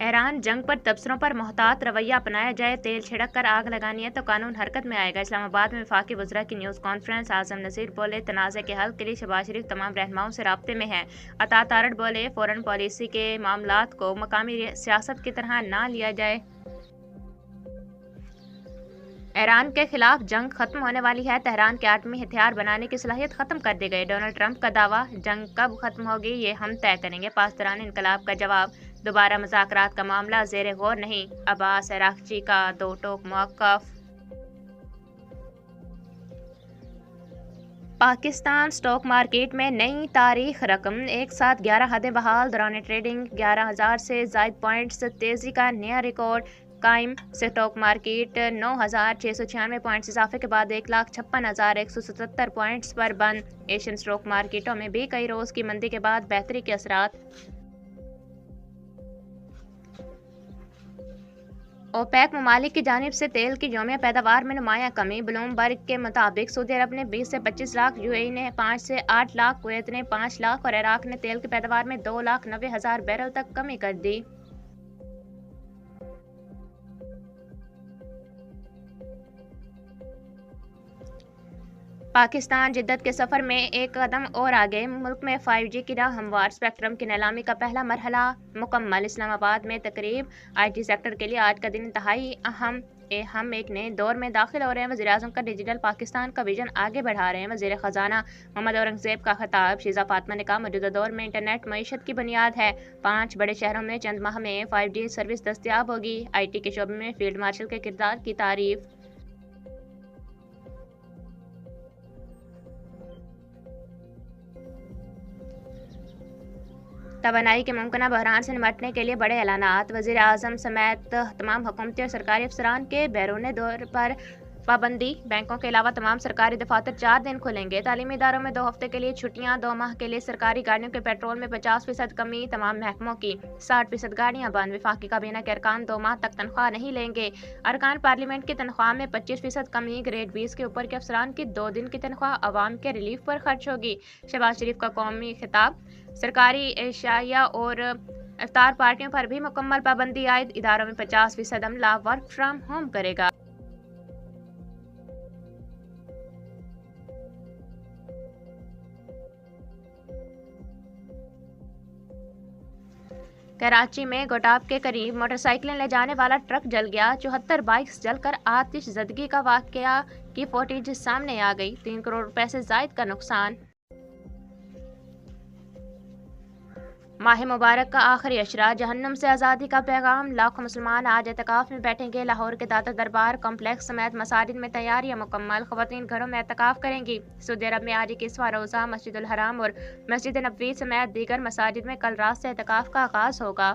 Iran जंग पर तबसरों पर मुहतात रवैया अपनाया जाए, तेल छिड़क कर आग लगानी है तो कानून हरकत में आएगा। इस्लामाबाद में वफाकी वज़रा की न्यूज़ कॉन्फ्रेंस। आज़म नज़ीर बोले, तनाज़े के हल के लिए शहबाज शरीफ तमाम रहनुमाओं से राब्ते में हैं। अता तारड़ बोले, फ़ौरन पॉलिसी के मामलात को मकामी सियासत की तरह ना लिया जाए। ईरान के खिलाफ जंग खत्म होने वाली है, तेहरान के एटमी हथियार बनाने की सलाहियत खत्म कर दी गई। डोनाल्ड ट्रंप का दावा, जंग कब खत्म होगी ये हम तय करेंगे। पासदारान इनकलाब का जवाब, दोबारा मुज़ाकरात का मामला ज़ेर गौर नहीं। अब्बास अराग़ची का दो टोक मौक़िफ़। पाकिस्तान स्टॉक मार्केट में नई तारीख रकम, एक साथ 11 हदें बहाल। दौरान ट्रेडिंग 11,000 से ज़ायद पॉइंट्स तेज़ी का नया रिकॉर्ड कायम। स्टॉक मार्केट 9,696 पॉइंट्स इजाफे के बाद 1,56,177 पॉइंट्स पर बंद। एशियन स्टॉक मार्केटों में भी कई रोज़ की मंदी के बाद बेहतरी के असरात। ओपेक ममालिक की जानिब से तेल की यौमिया पैदावार में नुमायां कमी। ब्लूमबर्ग के मुताबिक सऊदी अरब ने 20 से 25 लाख, यूएई ने 5 से 8 लाख, कुवैत ने 5 लाख और इराक ने तेल की पैदावार में 2,90,000 बैरल तक कमी कर दी। पाकिस्तान जिद्दत के सफ़र में एक कदम और आगे, मुल्क में 5G की राह हमवार। स्पेक्ट्रम की नीलामी का पहला मरहला मुकम्मल। इस्लामाबाद में तकरीब। IT सेक्टर के लिए आज का दिन इंतहाई अहम। हम एक नए दौर में दाखिल हो रहे हैं। वज़ीर-ए-आज़म का डिजिटल पाकिस्तान का विजन आगे बढ़ा रहे हैं। वज़ीर ख़जाना मोहम्मद औरंगज़ेब का खिताब। शीज़ा फातिमा ने कहा, मौजूदा दौर में इंटरनेट मईशत की बुनियाद है। 5 बड़े शहरों में चंद माह में 5G सर्विस दस्तयाब होगी। IT के शोबे में फील्ड मार्शल के किरदार की तारीफ। तवानाई के मुमकिन बहरान से निपटने के लिए बड़े ऐलानात। वज़ीर-ए-आज़म समेत तमाम हुकूमती और सरकारी अफसरान के बैरून दौर पर पाबंदी। बैंकों के अलावा तमाम सरकारी दफातर 4 दिन खुलेंगे। तालीमी इदारों में 2 हफ्ते के लिए छुट्टियां। 2 माह के लिए सरकारी गाड़ियों के पेट्रोल में 50% कमी। तमाम महकमों की 60% गाड़ियां बंद। वफाकी काबीना के अरकान 2 माह तक तनख्वाह नहीं लेंगे। अरकान पार्लियामेंट की तनख्वाह में 25% कमी। ग्रेड 20 के ऊपर के अफसरान की 2 दिन की तनख्वाह अवाम के रिलीफ पर खर्च होगी। शहबाज शरीफ का कौमी खिताब। सरकारी एशिया और इफ्तार पार्टियों पर भी मुकम्मल पाबंदी आयद। इदारों में 50% अमला वर्क फ्राम होम करेगा। कराची में गोटाब के करीब मोटरसाइकिलें ले जाने वाला ट्रक जल गया। 74 बाइक्स जलकर आतिशज़दगी का वाकया की फुटेज सामने आ गई। 3 करोड़ रुपए से जायद का नुकसान। माह मुबारक का आखिरी अशरा, जहन्नुम से आज़ादी का पैगाम। लाखों मुसलमान आज एतकाफ़ में बैठेंगे। लाहौर के दाता दरबार कम्प्लेक्स समेत मसाजिद में तैयारियां मुकम्मल। ख़वातीन घरों में एतकाफ़ करेंगी। सऊदी अरब में आज 21वां रोज़ा। मस्जिद उल हराम और मस्जिद नबवी समेत दीगर मसाजिद में कल रात से एतकाफ़ का आगाज़ होगा।